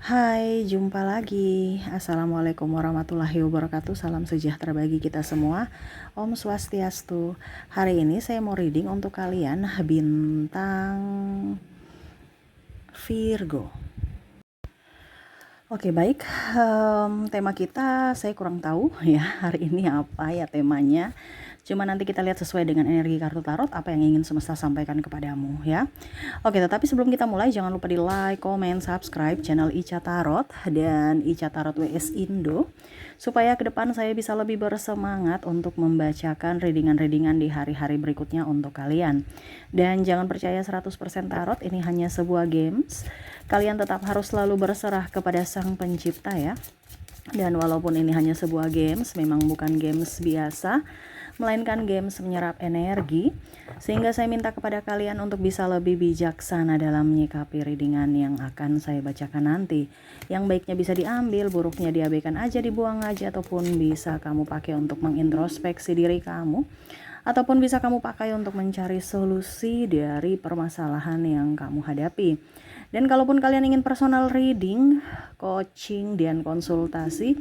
Hai, jumpa lagi. Assalamualaikum warahmatullahi wabarakatuh. Salam sejahtera bagi kita semua. Om Swastiastu. Hari ini saya mau reading untuk kalian bintang Virgo. Oke, baik. Tema kita saya kurang tahu ya hari ini apa ya temanya. Cuma nanti kita lihat sesuai dengan energi kartu tarot apa yang ingin semesta sampaikan kepadamu ya. Oke, tetapi sebelum kita mulai jangan lupa di like, comment, subscribe channel Ica Tarot dan Ica Tarot WS Indo supaya ke depan saya bisa lebih bersemangat untuk membacakan readingan-readingan di hari-hari berikutnya untuk kalian. Dan jangan percaya 100% tarot, ini hanya sebuah games. Kalian tetap harus selalu berserah kepada Sang Pencipta ya. Dan walaupun ini hanya sebuah games, memang bukan games biasa, melainkan games menyerap energi, sehingga saya minta kepada kalian untuk bisa lebih bijaksana dalam menyikapi readingan yang akan saya bacakan nanti. Yang baiknya bisa diambil, buruknya diabaikan aja, dibuang aja, ataupun bisa kamu pakai untuk mengintrospeksi diri kamu, ataupun bisa kamu pakai untuk mencari solusi dari permasalahan yang kamu hadapi. Dan kalaupun kalian ingin personal reading, coaching, dan konsultasi,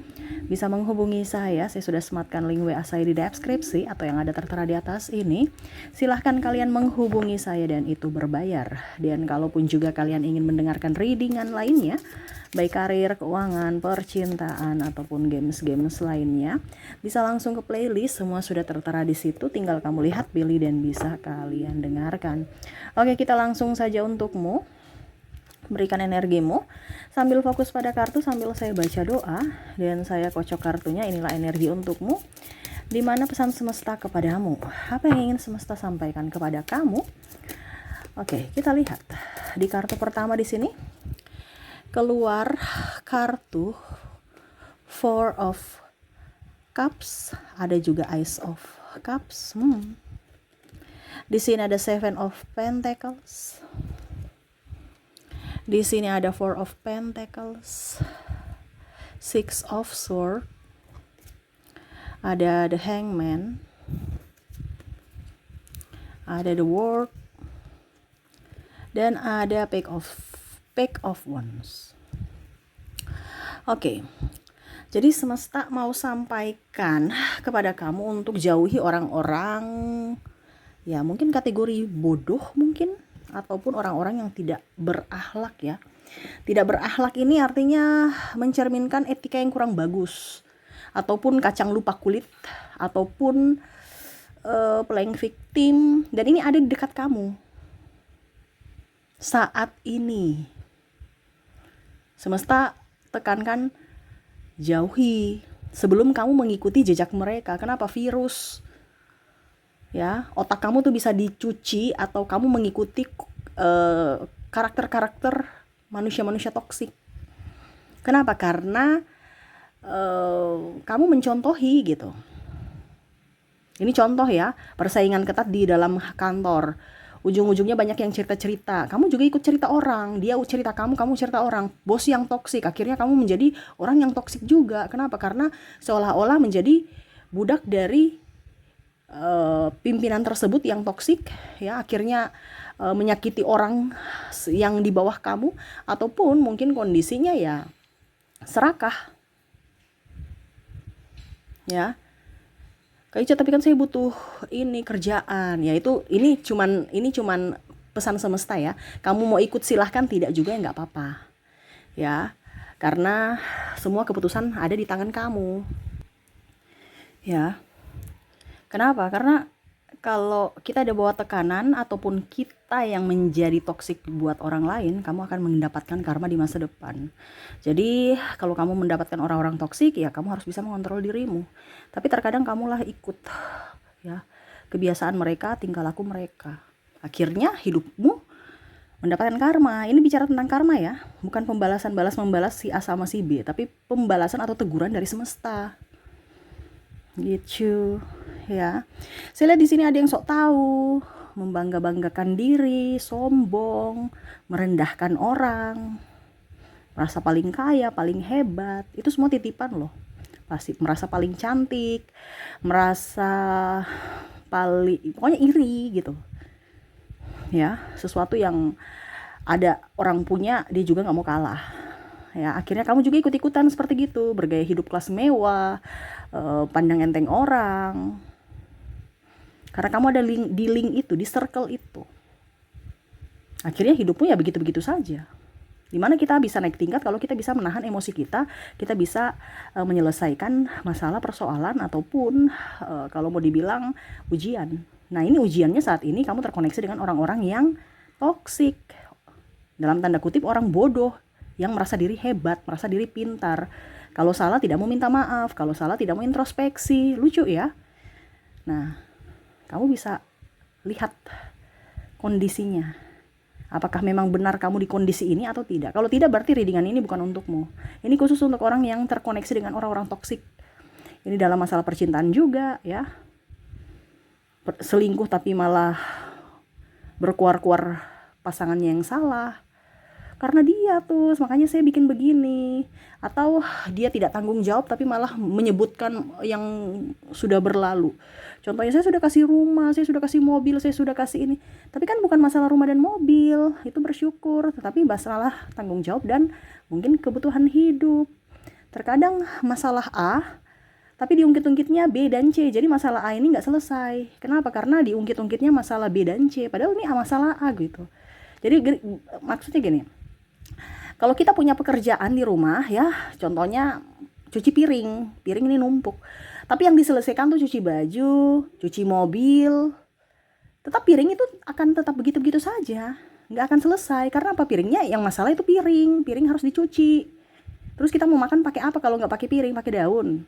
bisa menghubungi saya sudah sematkan link WA saya di deskripsi atau yang ada tertera di atas ini. Silahkan kalian menghubungi saya dan itu berbayar. Dan kalaupun juga kalian ingin mendengarkan readingan lainnya, baik karir, keuangan, percintaan, ataupun games-games lainnya, bisa langsung ke playlist, semua sudah tertera di situ, tinggal kamu lihat, pilih, dan bisa kalian dengarkan. Oke, kita langsung saja untukmu. Berikan energimu sambil fokus pada kartu sambil saya baca doa dan saya kocok kartunya. Inilah energi untukmu, di mana pesan semesta kepadamu, apa yang ingin semesta sampaikan kepada kamu. Oke, kita lihat di kartu pertama di sini keluar kartu Four of Cups, ada juga Ace of Cups. Di sini ada Seven of Pentacles. Di sini ada Four of Pentacles, Six of Swords, ada The Hangman, ada The World, dan ada Page of Wands. Oke, jadi semesta mau sampaikan kepada kamu untuk jauhi orang-orang ya mungkin kategori bodoh mungkin, ataupun orang-orang yang tidak berakhlak ya. Tidak berakhlak ini artinya mencerminkan etika yang kurang bagus, ataupun kacang lupa kulit, ataupun playing victim, dan ini ada di dekat kamu saat ini. Semesta tekankan jauhi sebelum kamu mengikuti jejak mereka. Kenapa? Virus ya, otak kamu tuh bisa dicuci atau kamu mengikuti karakter-karakter manusia-manusia toksik. Kenapa? Karena kamu mencontohi gitu. Ini contoh ya, persaingan ketat di dalam kantor. Ujung-ujungnya banyak yang cerita-cerita. Kamu juga ikut cerita orang. Dia cerita kamu cerita orang. Bos yang toksik, akhirnya kamu menjadi orang yang toksik juga. Kenapa? Karena seolah-olah menjadi budak dari pimpinan tersebut yang toksik ya, akhirnya menyakiti orang yang di bawah kamu, ataupun mungkin kondisinya ya serakah ya. Kak tapi kan saya butuh ini kerjaan ya, ini cuman pesan semesta ya. Kamu mau ikut silahkan, tidak juga ya nggak apa-apa ya, karena semua keputusan ada di tangan kamu ya. Kenapa? Karena kalau kita ada bawa tekanan ataupun kita yang menjadi toksik buat orang lain, kamu akan mendapatkan karma di masa depan. Jadi kalau kamu mendapatkan orang-orang toksik, ya kamu harus bisa mengontrol dirimu. Tapi terkadang kamulah ikut ya kebiasaan mereka, tingkah laku mereka. Akhirnya hidupmu mendapatkan karma. Ini bicara tentang karma ya, bukan pembalasan membalas si A sama si B, tapi pembalasan atau teguran dari semesta. Gitu ya. Saya lihat di sini ada yang sok tahu, membangga-banggakan diri, sombong, merendahkan orang, merasa paling kaya, paling hebat. Itu semua titipan loh. Pasti merasa paling cantik, merasa paling, pokoknya iri gitu. Ya, sesuatu yang ada orang punya dia juga nggak mau kalah. Ya, akhirnya kamu juga ikut-ikutan seperti gitu, bergaya hidup kelas mewah, pandang enteng orang. Karena kamu ada di link itu, di circle itu. Akhirnya hidupmu ya begitu-begitu saja. Dimana kita bisa naik tingkat kalau kita bisa menahan emosi kita bisa menyelesaikan masalah persoalan ataupun kalau mau dibilang ujian. Nah ini ujiannya saat ini kamu terkoneksi dengan orang-orang yang toksik. Dalam tanda kutip orang bodoh yang merasa diri hebat, merasa diri pintar. Kalau salah tidak mau minta maaf, kalau salah tidak mau introspeksi. Lucu ya? Nah, kamu bisa lihat kondisinya. Apakah memang benar kamu di kondisi ini atau tidak? Kalau tidak berarti readingan ini bukan untukmu. Ini khusus untuk orang yang terkoneksi dengan orang-orang toksik. Ini dalam masalah percintaan juga ya. Selingkuh tapi malah berkuar-kuar pasangannya yang salah. Karena dia tuh, makanya saya bikin begini. Atau dia tidak tanggung jawab tapi malah menyebutkan yang sudah berlalu. Contohnya saya sudah kasih rumah, saya sudah kasih mobil, saya sudah kasih ini. Tapi kan bukan masalah rumah dan mobil, itu bersyukur. Tetapi masalah tanggung jawab dan mungkin kebutuhan hidup. Terkadang masalah A, tapi diungkit-ungkitnya B dan C. Jadi masalah A ini nggak selesai. Kenapa? Karena diungkit-ungkitnya masalah B dan C. Padahal ini masalah A gitu. Jadi maksudnya gini. Kalau kita punya pekerjaan di rumah ya, contohnya cuci piring ini numpuk. Tapi yang diselesaikan tuh cuci baju, cuci mobil. Tetap piring itu akan tetap begitu-begitu saja. Nggak akan selesai. Karena apa? Piringnya yang masalah itu piring. Piring harus dicuci. Terus kita mau makan pakai apa kalau nggak pakai piring, pakai daun?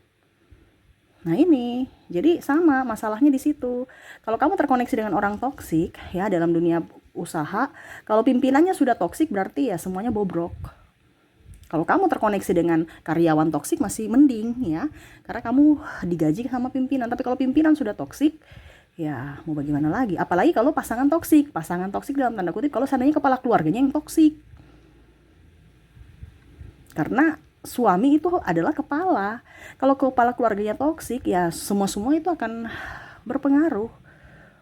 Nah ini, jadi sama masalahnya di situ. Kalau kamu terkoneksi dengan orang toksik ya dalam dunia usaha, kalau pimpinannya sudah toksik berarti ya semuanya bobrok. Kalau kamu terkoneksi dengan karyawan toksik masih mending ya, karena kamu digaji sama pimpinan. Tapi kalau pimpinan sudah toksik, ya mau bagaimana lagi? Apalagi kalau pasangan toksik dalam tanda kutip kalau seandainya kepala keluarganya yang toksik. Karena suami itu adalah kepala. Kalau kepala keluarganya toksik, ya semua itu akan berpengaruh.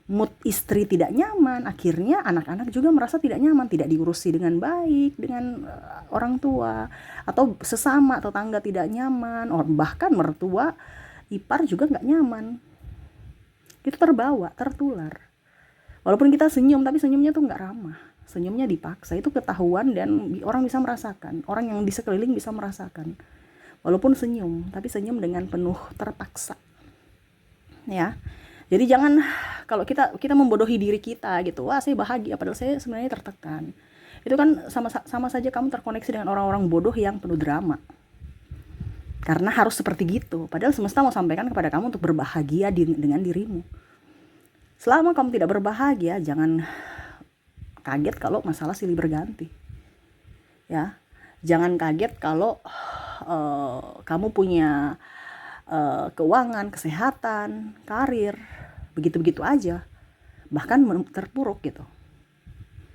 Mood istri tidak nyaman, akhirnya anak-anak juga merasa tidak nyaman, tidak diurusi dengan baik dengan orang tua, atau sesama tetangga tidak nyaman, bahkan mertua ipar juga nggak nyaman. Itu terbawa, tertular. Walaupun kita senyum, tapi senyumnya tuh nggak ramah, senyumnya dipaksa. Itu ketahuan dan orang bisa merasakan, orang yang di sekeliling bisa merasakan. Walaupun senyum, tapi senyum dengan penuh terpaksa. Ya. Jadi jangan kalau kita membodohi diri kita gitu. Wah, saya bahagia padahal saya sebenarnya tertekan. Itu kan sama saja kamu terkoneksi dengan orang-orang bodoh yang penuh drama. Karena harus seperti gitu. Padahal semesta mau sampaikan kepada kamu untuk berbahagia dengan dirimu. Selama kamu tidak berbahagia, jangan kaget kalau masalah silih berganti. Ya. Jangan kaget kalau kamu punya keuangan, kesehatan, karir, begitu-begitu aja, bahkan terpuruk gitu.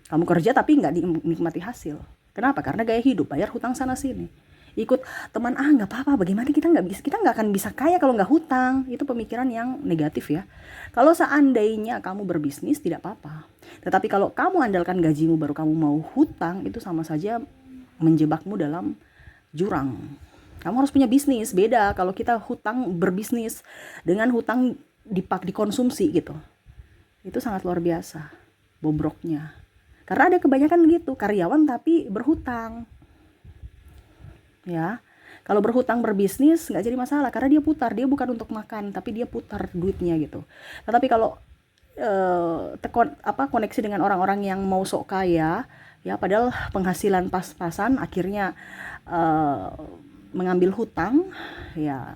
Kamu kerja tapi nggak dinikmati hasil. Kenapa? Karena gaya hidup, bayar hutang sana sini, ikut teman nggak apa-apa. Bagaimana kita nggak akan bisa kaya kalau nggak hutang? Itu pemikiran yang negatif ya. Kalau seandainya kamu berbisnis tidak apa-apa, tetapi kalau kamu andalkan gajimu baru kamu mau hutang, itu sama saja menjebakmu dalam jurang. Kamu harus punya bisnis. Beda kalau kita hutang berbisnis dengan hutang dikonsumsi gitu. Itu sangat luar biasa bobroknya. Karena ada kebanyakan gitu, karyawan tapi berhutang. Ya. Kalau berhutang berbisnis nggak jadi masalah karena dia putar, dia bukan untuk makan tapi dia putar duitnya gitu. Tetapi kalau koneksi dengan orang-orang yang mau sok kaya, ya padahal penghasilan pas-pasan akhirnya mengambil hutang, ya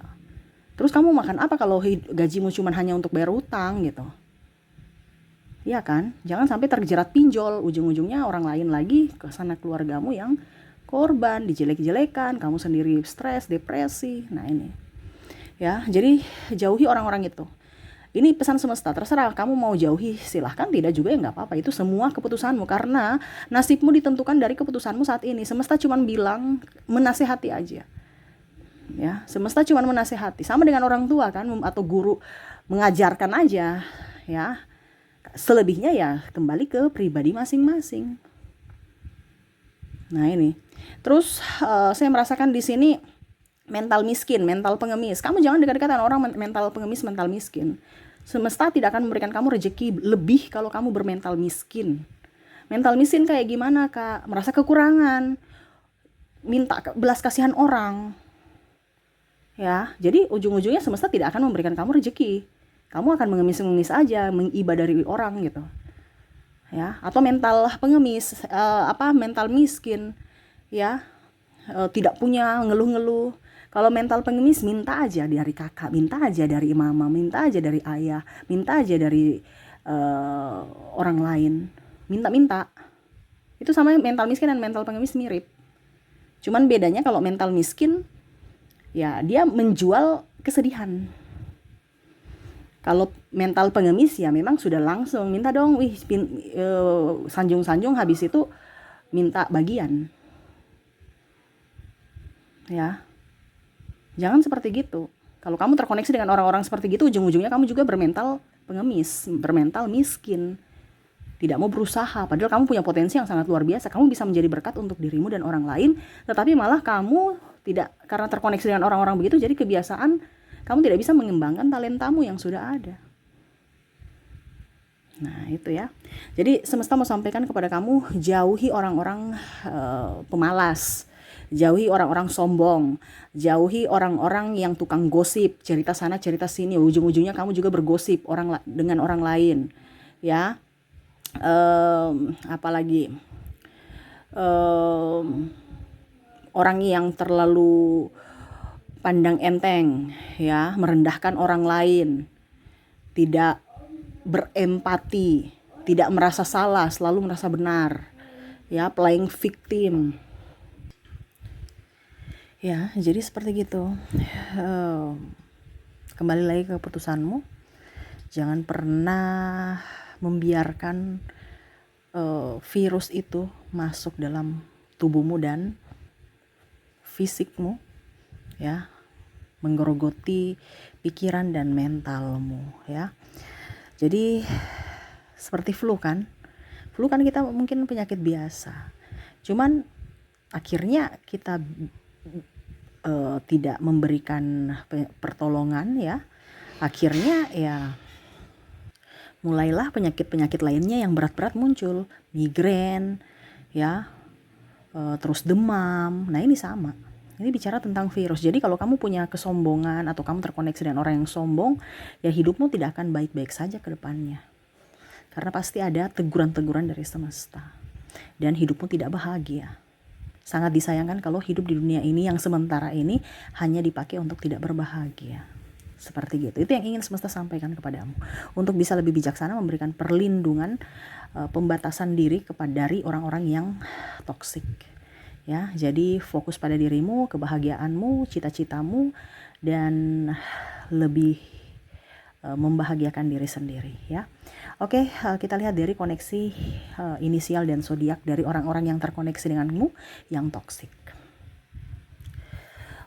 terus kamu makan apa kalau gajimu cuma hanya untuk bayar hutang gitu? Iya kan? Jangan sampai terjerat pinjol, ujung-ujungnya orang lain lagi ke sana keluargamu yang korban, dijelek-jelekan, kamu sendiri stres, depresi. Nah ini, ya jadi jauhi orang-orang itu. Ini pesan semesta, terserah kamu mau jauhi silahkan, tidak juga ya nggak apa-apa. Itu semua keputusanmu karena nasibmu ditentukan dari keputusanmu saat ini. Semesta cuma bilang menasehati aja. Ya, semesta cuma menasehati, sama dengan orang tua kan atau guru mengajarkan aja ya. Selebihnya ya kembali ke pribadi masing-masing. Nah ini, Terus saya merasakan di sini mental miskin, mental pengemis. Kamu jangan dekat-dekatan orang mental pengemis, mental miskin. Semesta tidak akan memberikan kamu rezeki lebih kalau kamu bermental miskin. Mental miskin kayak gimana, Kak? Merasa kekurangan, minta belas kasihan orang. Ya, jadi ujung-ujungnya semesta tidak akan memberikan kamu rezeki. Kamu akan mengemis-ngemis aja, mengiba dari orang gitu. Ya, atau mental pengemis, mental miskin, ya, tidak punya, ngeluh-ngeluh. Kalau mental pengemis, minta aja dari kakak, minta aja dari mama, minta aja dari ayah, minta aja dari orang lain, minta-minta. Itu sama mental miskin dan mental pengemis mirip. Cuman bedanya kalau mental miskin, ya dia menjual kesedihan. Kalau mental pengemis ya memang sudah langsung minta dong, sanjung-sanjung, habis itu minta bagian. Ya, jangan seperti gitu. Kalau kamu terkoneksi dengan orang-orang seperti gitu, ujung-ujungnya kamu juga bermental pengemis, bermental miskin. Tidak mau berusaha, padahal kamu punya potensi yang sangat luar biasa. Kamu bisa menjadi berkat untuk dirimu dan orang lain, tetapi malah kamu tidak, karena terkoneksi dengan orang-orang begitu, jadi kebiasaan kamu tidak bisa mengembangkan talentamu yang sudah ada. Nah, itu ya. Jadi semesta mau sampaikan kepada kamu, jauhi orang-orang pemalas. Jauhi orang-orang sombong, jauhi orang-orang yang tukang gosip, cerita sana cerita sini, ujung-ujungnya kamu juga bergosip dengan orang lain, ya. Apalagi orang yang terlalu pandang enteng, ya, merendahkan orang lain, tidak berempati, tidak merasa salah, selalu merasa benar, ya, playing victim. Ya, jadi seperti gitu. Kembali lagi ke keputusanmu. Jangan pernah membiarkan virus itu masuk dalam tubuhmu dan fisikmu, ya, menggerogoti pikiran dan mentalmu, ya. Jadi seperti flu kan kita mungkin penyakit biasa, cuman akhirnya kita tidak memberikan pertolongan, ya. Akhirnya ya mulailah penyakit-penyakit lainnya yang berat-berat muncul, migrain, ya, terus demam. Nah, ini sama. Ini bicara tentang virus. Jadi kalau kamu punya kesombongan atau kamu terkoneksi dengan orang yang sombong, ya hidupmu tidak akan baik-baik saja ke depannya. Karena pasti ada teguran-teguran dari semesta. Dan hidupmu tidak bahagia. Sangat disayangkan kalau hidup di dunia ini yang sementara ini hanya dipakai untuk tidak berbahagia. Seperti gitu. Itu yang ingin semesta sampaikan kepadamu. Untuk bisa lebih bijaksana memberikan perlindungan, pembatasan diri dari orang-orang yang toksik. Ya, jadi fokus pada dirimu, kebahagiaanmu, cita-citamu, dan lebih membahagiakan diri sendiri, ya. Oke, kita lihat dari koneksi inisial dan zodiak dari orang-orang yang terkoneksi denganmu yang toksik.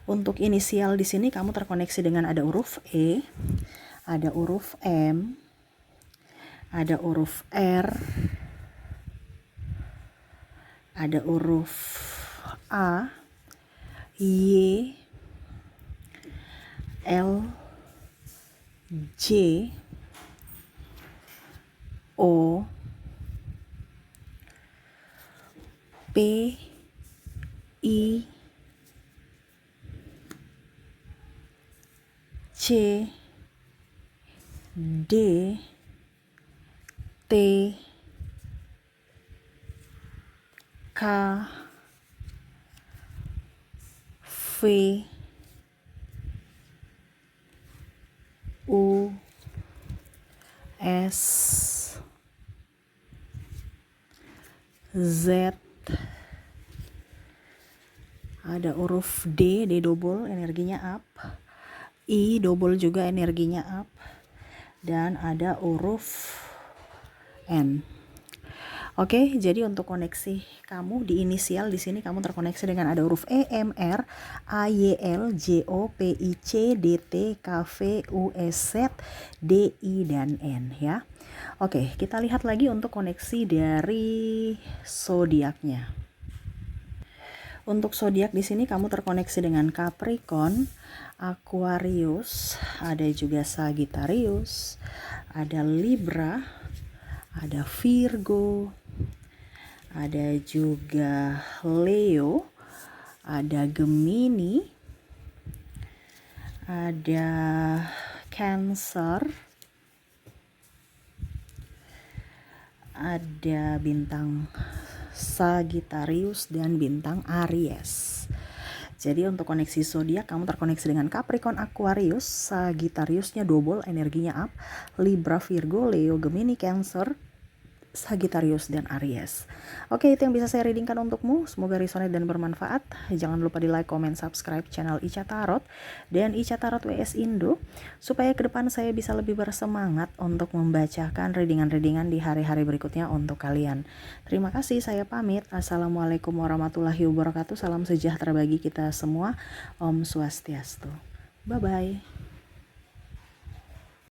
Untuk inisial di sini kamu terkoneksi dengan ada huruf E, ada huruf M, ada huruf R, ada huruf A, Y, L, J, O, P, I, C, D, T, K, V, U, S, Z, ada huruf D double energinya up, I double juga energinya up, dan ada huruf N. Oke, jadi untuk koneksi kamu di inisial di sini kamu terkoneksi dengan ada huruf E, M, R, A, Y, L, J, O, P, I, C, D, T, K, V, U, S, Z, D, I, dan N, ya. Oke, kita lihat lagi untuk koneksi dari zodiaknya. Untuk zodiak di sini kamu terkoneksi dengan Capricorn, Aquarius, ada juga Sagittarius, ada Libra, ada Virgo, ada juga Leo, ada Gemini, ada Cancer, ada bintang Sagittarius dan bintang Aries. Jadi untuk koneksi zodiak kamu terkoneksi dengan Capricorn, Aquarius, Sagittariusnya double energinya up, Libra, Virgo, Leo, Gemini, Cancer, Sagittarius dan Aries. Oke, itu yang bisa saya readingkan untukmu. Semoga resonate dan bermanfaat. Jangan lupa di like, comment, subscribe channel Ica Tarot dan Ica Tarot WS Indo supaya ke depan saya bisa lebih bersemangat untuk membacakan readingan-readingan di hari-hari berikutnya untuk kalian. Terima kasih, saya pamit. Assalamualaikum warahmatullahi wabarakatuh. Salam sejahtera bagi kita semua. Om Swastiastu. Bye bye.